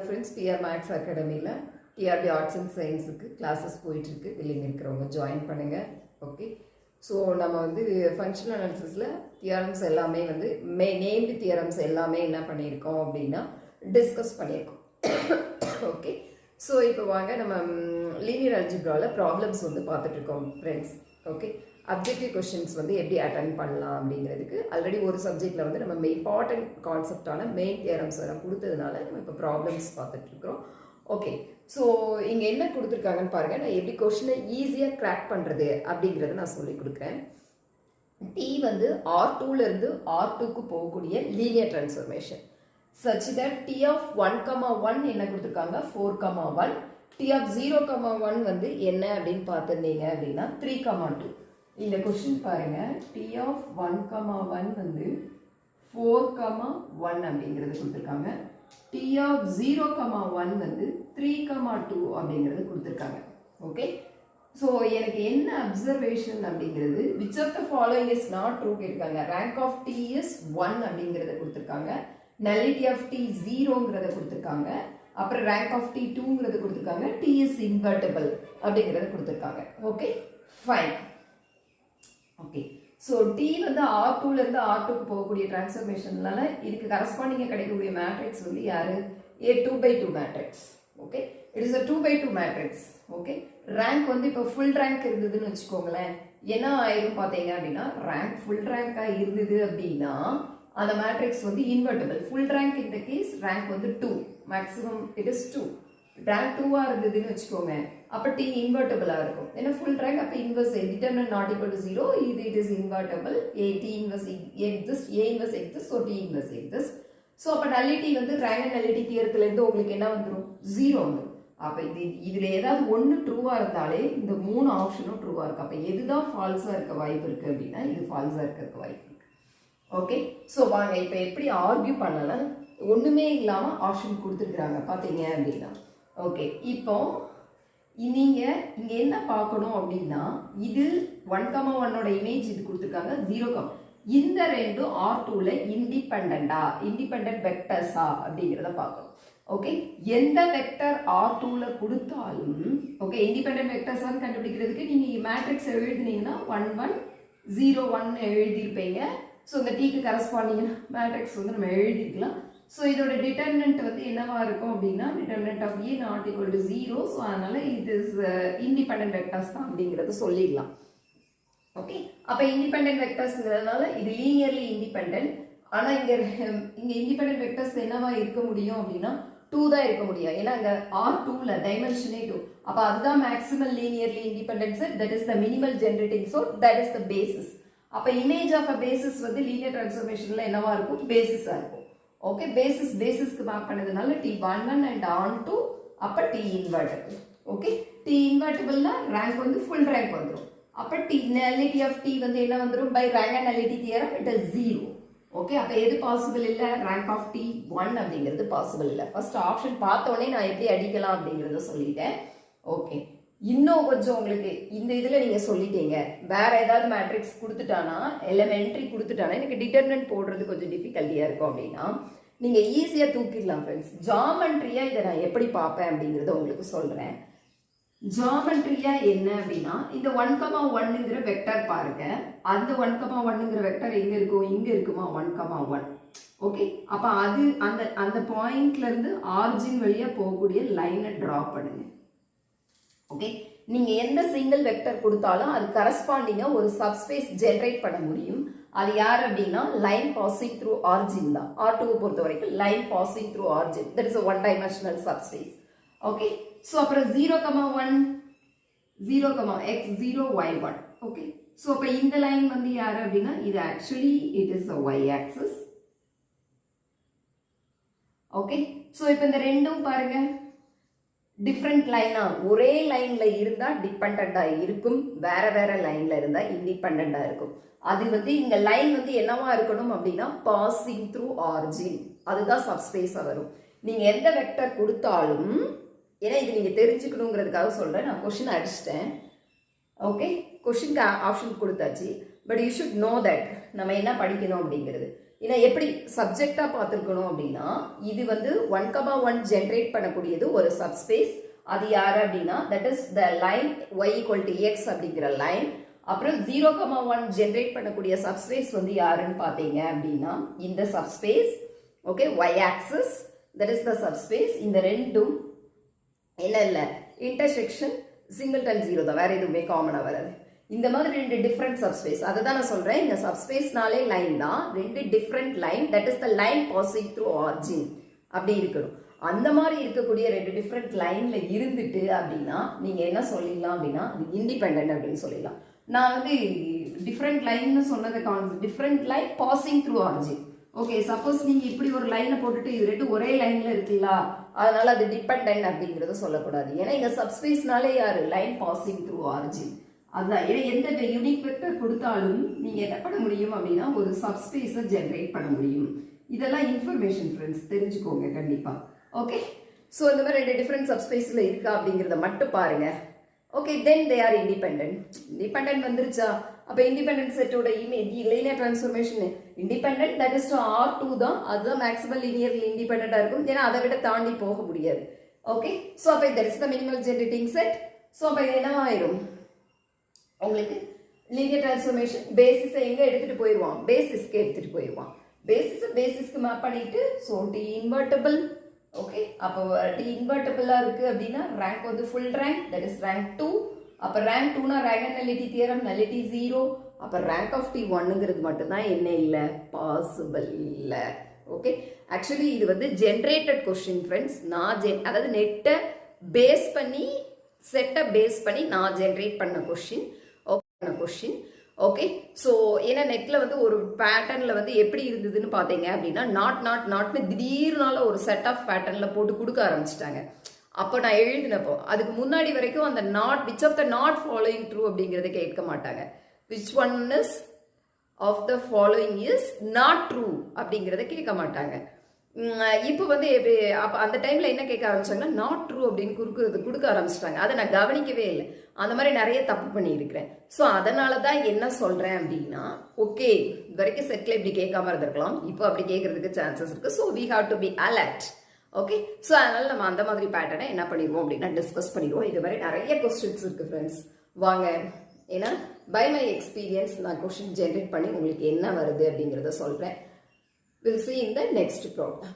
Friends PR maths அகாடமியில் TRP arts and சயின்ஸுக்கு classes போயிட்டுருக்கு. இல்லைங்க இருக்கிறவங்க ஜாயின் பண்ணுங்கள். ஓகே, ஸோ நம்ம வந்து ஃபங்க்ஷனல் அனாலிசிஸில் தியரம்ஸ் எல்லாமே வந்து நேம்டு தியரம்ஸ் எல்லாமே என்ன பண்ணியிருக்கோம் அப்படின்னா டிஸ்கஸ் பண்ணியிருக்கோம். ஓகே, ஸோ இப்போ வாங்க நம்ம லீனியர் அல்ஜிப்ராவில் ப்ராப்ளம்ஸ் வந்து பார்த்துட்ருக்கோம் ஃப்ரெண்ட்ஸ். ஓகே, அப்ஜெக்டிவ் கொஷின்ஸ் வந்து எப்படி அட்டன் பண்ணலாம் அப்படிங்கிறதுக்கு ஆல்ரெடி ஒரு சப்ஜெக்டில் வந்து நம்ம இம்பார்ட்டன்ட் கான்செப்டான மெயின் தியரம்ஸ் எல்லாம் கொடுத்ததுனால நம்ம இப்போ ப்ராப்ளம்ஸ் பார்த்துட்ருக்குறோம். ஓகே, ஸோ இங்கே என்ன கொடுத்துருக்காங்கன்னு பாருங்கள். நான் எப்படி கொஷினை ஈஸியாக கிராக் பண்ணுறது அப்படிங்கிறத நான் சொல்லி கொடுக்குறேன். டி வந்து R2லேருந்து R2க்கு போகக்கூடிய linear transformation such that t of 1,1 என்ன கொடுத்துருக்காங்க 4,1, t of 0,1 வந்து என்ன அப்படின்னு பார்த்துருந்தீங்க அப்படின்னா 3,2. இந்த கொஸ்டின் பாருங்க, t of 1,1 வந்து 4,1 அப்படிங்கிறது கொடுத்துருக்காங்க. t of 0,1 வந்து 3,2 அப்படிங்கிறது கொடுத்துருக்காங்க. ஓகே, ஸோ எனக்கு என்ன அப்சர்வேஷன் அப்படிங்கிறது which of the following is not true கேட்டிருக்காங்க. rank of t is 1 அப்படிங்கிறத கொடுத்துருக்காங்க. nullity of t 0ங்கிறத கொடுத்துருக்காங்க. அப்புறம் rank of t 2ங்கிறத கொடுத்துருக்காங்க. t is invertible அப்படிங்கிறத கொடுத்துருக்காங்க. Okay, fine. Okay, so T வந்து R2லேருந்து R2க்கு போகக்கூடிய டிரான்ஸ்ஃபர்மேஷன்னால இதுக்கு கரஸ்பாண்டிங்காக கிடைக்கக்கூடிய மேட்ரிக்ஸ் வந்து யாரு? A 2/2 matrix. Okay, it is a 2/2 matrix. Okay, rank வந்து இப்போ ஃபுல் ரேங்க் இருந்ததுன்னு வச்சுக்கோங்களேன், என்ன ஆயிரும் பார்த்தீங்க அப்படின்னா ரேங்க் ஃபுல் ரேங்காக இருந்தது அப்படின்னா அந்த மேட்ரிக்ஸ் வந்து இன்வெர்டிபிள். ஃபுல் ரேங்க் இந்த கேஸ் ரேங்க் வந்து 2, மேக்ஸிமம் இட் இஸ் 2. ரேங்க் 2ஆக இருந்ததுன்னு வச்சுக்கோங்க, அப்போ டி இன்வெர்டிபிளாக இருக்கும். ஏன்னா ஃபுல் ரேங்க் அப்போ inverse determinant not equal to 0, இது it is invertible. T inverse exist, A inverse exist, so T inverse exist. So அப்போ நல்லிட்டி வந்து ரேங்க் அண்ட் நல்லிட்டி தியரத்துலேருந்து உங்களுக்கு என்ன வந்துடும்? 0 வந்துடும். அப்போ இதில் ஏதாவது ஒன்று ட்ரூவாக இருந்தாலே இந்த 3 ஆப்ஷனும் ட்ரூவாக இருக்குது. அப்போ எதுதான் ஃபால்ஸாக இருக்க வாய்ப்பு இருக்குது அப்படின்னா இது ஃபால்ஸாக இருக்கிறதுக்கு வாய்ப்பு இருக்குது. ஓகே, ஸோ வாங்க இப்போ எப்படி ஆர்கியூ பண்ணலாம். ஒன்றுமே இல்லாமல் ஆப்ஷன் கொடுத்துருக்குறாங்க பார்த்தீங்க அப்படின்னா. ஓகே, இப்போ நீங்கள் இங்கே என்ன பார்க்கணும் அப்படின்னா இது 1,1ஓட இமேஜ் இது கொடுத்துருக்காங்க. 0, இந்த ரெண்டும் R2ல இண்டிபெண்ட் வெக்டர்ஸா அப்படிங்கிறத பார்க்கணும். ஓகே, எந்த வெக்டர் R2ல கொடுத்தாலும் ஓகே இண்டிபெண்ட் வெக்டர்ஸான்னு கண்டுபிடிக்கிறதுக்கு நீங்கள் மேட்ரிக்ஸ் எழுதினீங்கன்னா 1 1 0 1 எழுதியிருப்பீங்க. ஸோ இந்த டீக்கு கரஸ்பாண்டிங் மேட்ரிக்ஸ் வந்து நம்ம எழுதிக்கலாம். ஸோ இதோட டிட்டர்மினன்ட் வந்து என்னவா இருக்கும் அப்படின்னா determinant of A not equal to 0. So அதனால இது இஸ் இண்டிபெண்ட் வெக்டர்ஸ் தான் அப்படிங்கிறத சொல்லிடலாம். ஓகே, அப்போ இண்டிபெண்ட் வெக்டர்ஸ்ங்கிறதுனால இது லீனியர்லி இண்டிபெண்ட். ஆனால் இங்கே இண்டிபெண்ட் வெக்டர்ஸ் என்னவா இருக்க முடியும் அப்படின்னா 2 தான் இருக்க முடியும். ஏன்னா அங்கே R2ல டைமென்ஷனே 2. அப்போ அதுதான் maximal linearly independence. That is the minimal generating source, that is the basis. அப்போ இமேஜ் ஆஃப் அ பேசிஸ் வந்து லீனியர் டிரான்ஸ்ஃபர்மேஷனில் என்னவா இருக்கும்? பேசிஸாக இருக்கும். ஓகே, பேசிஸ்க்கு மேப் பண்ணதுனால T11 அண்ட் on2, அப்போ T இன்வெர்டிபிள். ஓகே, T இன்வெர்டிபிள்னா ரேங்க் வந்து ஃபுல் ரேங்க் வந்துடும். அப்போ நல்லிட்டி ஆஃப் T வந்து என்ன வந்துடும்? By rank and nullity theorem it is 0. Okay, அப்போ எது பாசிபிள் இல்லை? ரேங்க் ஆஃப் T 1 அப்படிங்கிறது பாசிபிள் இல்லை. ஃபர்ஸ்ட் ஆப்ஷன் பார்த்தோன்னே நான் எப்படி அடிக்கலாம் அப்படிங்கிறத சொல்லிட்டேன். ஓகே, இன்னும் கொஞ்சம் உங்களுக்கு இந்த இதில் நீங்கள் சொல்லிட்டீங்க, வேற ஏதாவது மேட்ரிக்ஸ் கொடுத்துட்டானா எலிமெண்ட்ரி கொடுத்துட்டானா எனக்கு டிட்டர்மினன்ட் போடுறது கொஞ்சம் டிஃபிகல்ட்டியாக இருக்கும் அப்படின்னா நீங்கள் ஈஸியாக தூக்கிடலாம் ஃப்ரெண்ட்ஸ். ஜாமெண்ட்ரியாக இதை நான் எப்படி பார்ப்பேன் அப்படிங்கிறத உங்களுக்கு சொல்கிறேன். ஜாமெண்ட்ரியாக என்ன அப்படின்னா இந்த 1,1ங்கிற வெக்டர் பாருங்க. அந்த 1,1ங்கிற வெக்டர் எங்கே இருக்கும்? இங்கே இருக்குமா? 1,1. ஓகே, அப்போ அது அந்த பாயிண்ட்லேருந்து ஆரிஜின் வழியாக போகக்கூடிய லைனை ட்ரா பண்ணுங்க. ஓகே, நீங்க எந்த சிங்கிள் வெக்டர் கொடுத்தாலும் அது கரஸ்பாண்டிங்கா ஒரு சப்ஸ்பேஸ் ஜெனரேட் பண்ண முடியும். அது யார் அப்படின்னா லைன் பாசிங் த்ரூ ஆரிஜின் தான். R2 பொறுத்த வரைக்கும் line passing through origin, that is a one dimensional subspace. Okay, so அப்புறம் 0,1 0, x 0 y 1. ஓகே, ஸோ அப்போ இந்த லைன் வந்து யார் அப்படின்னா இது actually it is a y axis. Okay, so இப்போ இந்த ரெண்டும் பாருங்க டிஃப்ரெண்ட் லைனா, ஒரே லைன்ல இருந்தா டிபெண்டா இருக்கும், வேற வேற லைன்ல இருந்தா இண்டிபெண்டா இருக்கும். அது வந்து இங்க லைன் வந்து என்னவா இருக்கணும் அப்படின்னா பாசிங் த்ரூ ஆரிஜின், அதுதான் சப்ஸ்பேஸா வரும். நீங்க எந்த வெக்டர் கொடுத்தாலும், ஏன்னா இது நீங்க தெரிஞ்சுக்கணுங்கிறதுக்காக சொல்றேன். நான் கொஸ்டின் அடிச்சிட்டேன். ஓகே, கொஸ்டினுக்கு ஆப்ஷன் கொடுத்தாச்சு. But you should know that நம்ம என்ன படிக்கணும் அப்படிங்கிறது. ஏன்னா எப்படி சப்ஜெக்டா பார்த்துருக்கணும் அப்படின்னா இது வந்து 1,1 ஜென்ரேட் பண்ணக்கூடியது ஒரு சப்ஸ்பேஸ். அது யாரு அப்படின்னா that is the line y = x அப்படிங்கிற லைன். அப்புறம் 0,1 ஜென்ரேட் பண்ணக்கூடிய சப்ஸ்பேஸ் வந்து யாருன்னு பார்த்தீங்க அப்படின்னா இந்த subspace. Okay, y axis that is the subspace. இந்த ரெண்டும் என்ன இல்லை இன்டர்செக்ஷன் சிங்கிள்டன் ஜீரோ தான், வேற எதுவுமே காமனா வராது. இந்த மாதிரி ரெண்டு டிஃப்ரெண்ட் சப்ஸ்பேஸ், அதை தான் நான் சொல்றேன். இந்த சப்ஸ்பேஸ்னாலே லைன் தான், ரெண்டு different line, that is the line passing through origin அப்படி இருக்கணும். அந்த மாதிரி இருக்கக்கூடிய ரெண்டு டிஃப்ரெண்ட் லைன்ல இருந்துட்டு அப்படின்னா நீங்க என்ன சொல்லிடலாம் அப்படின்னா அது இண்டிபெண்டன்ட் அப்படின்னு சொல்லிடலாம். நான் வந்து டிஃப்ரெண்ட் லைன்னு சொன்னது concept, different line passing through origin. Okay, suppose நீங்க இப்படி ஒரு லைனை போட்டுட்டு இது ரெண்டு ஒரே லைன்ல இருக்குல்ல, அதனால அது டிபெண்டன்ட் அப்படிங்கறத சொல்லக்கூடாது. ஏன்னா இங்க சப்ஸ்பேஸ்னாலே யாரு லைன் பாசிங் த்ரூ ஆரிஜின். அதுதான். ஏன்னா எந்த யூனிக் வெக்டர் கொடுத்தாலும் நீங்க என்ன பண்ண முடியும் அப்படின்னா ஒரு சப்ஸ்பேஸை ஜென்ரேட் பண்ண முடியும். இதெல்லாம் இன்ஃபர்மேஷன் ஃப்ரெண்ட்ஸ், தெரிஞ்சுக்கோங்க கண்டிப்பா. ஓகே, ஸோ இந்த மாதிரி ரெண்டு டிஃப்ரெண்ட் சப்ஸ்பேஸ்ல இருக்கா அப்படிங்கிறத மட்டும் பாருங்க. Okay, then they are independent. Independent வந்துருச்சா, அப்போ இண்டிபெண்டன்ட் செட்டோட linear transformation independent that is to R2 தான். அதுதான் மேக்ஸிமம் லீனியர் இண்டிபெண்டண்டா இருக்கும், ஏன்னா அதை விட தாண்டி போக முடியாது. ஓகே, ஸோ அப்போ that is the minimal generating set. So அப்போ இது என்னவாயிரும் உங்களுக்கு லீனியர் டிரான்ஸ்ஃபர்மேஷன் பேசிஸை எங்க எடுத்துட்டு போயிடுவான், பேசிஸ்க்கு எடுத்துட்டு போயிடுவான். பேசிஸ்க்கு மேப் பண்ணிட்டு ஸோ டி இன்வெர்டபிள். ஓகே, அப்போ டி இன்வெர்டபிளா இருக்கு அப்படின்னா ரேங்க் வந்து full rank, that is rank 2. அப்போ ரேங்க் 2னா ரேங்க் நலிட்டி தியரம், நலிட்டி 0. அப்போ ரேங்க் ஆஃப் டி 1ங்கிறது மட்டும்தான் என்ன இல்லை பாசிபிள் இல்லை. ஓகே, ஆக்சுவலி இது வந்து ஜென்ரேட்டட் கொஸ்டின் ஃப்ரெண்ட்ஸ். நான் அதாவது நெட்டை பேஸ் பண்ணி செட்டை பேஸ் பண்ணி நான் ஜென்ரேட் பண்ண கொஸ்டின். ஓகே, ஸோ ஏன்னா நெட்ல வந்து ஒரு பேட்டர்ன்ல வந்து எப்படி இருந்ததுன்னு பார்த்தீங்க அப்படின்னா நாட்னு திடீர்னால ஒரு செட் ஆஃப் பேட்டர்ன்ல போட்டு கொடுக்க ஆரம்பிச்சிட்டாங்க. அப்போ நான் எழுதினப்போ அதுக்கு முன்னாடி வரைக்கும் அந்த which of the not following true அப்படிங்கிறத கேட்க மாட்டாங்க. Which one is of the following is not true அப்படிங்கிறத கேட்க மாட்டாங்க. இப்போ வந்து அப்போ அந்த டைம்ல என்ன கேட்க ஆரம்பிச்சாங்கன்னா நாட் ட்ரூ அப்படின்னு கொடுக்க ஆரம்பிச்சிட்டாங்க. அதை நான் கவனிக்கவே இல்லை. அந்த மாதிரி நிறைய தப்பு பண்ணியிருக்கிறேன். ஸோ அதனால தான் என்ன சொல்றேன் அப்படின்னா ஓகே, இது வரைக்கும் செட்ல இப்படி கேட்காம இருந்திருக்கலாம், இப்போ அப்படி கேட்கறதுக்கு சான்சஸ் இருக்கு. So we have to be alert. Okay, so அதனால நம்ம அந்த மாதிரி பேட்டர்னை என்ன பண்ணிடுவோம் அப்படின்னா டிஸ்கஸ் பண்ணிடுவோம். இது மாதிரி நிறைய கொஸ்டின்ஸ் இருக்கு ஃப்ரெண்ட்ஸ், வாங்க. ஏன்னா பை மை எக்ஸ்பீரியன்ஸ் நான் கொஸ்டின் ஜென்ரேட் பண்ணி உங்களுக்கு என்ன வருது அப்படிங்கிறத சொல்றேன். We'll see in the next problem.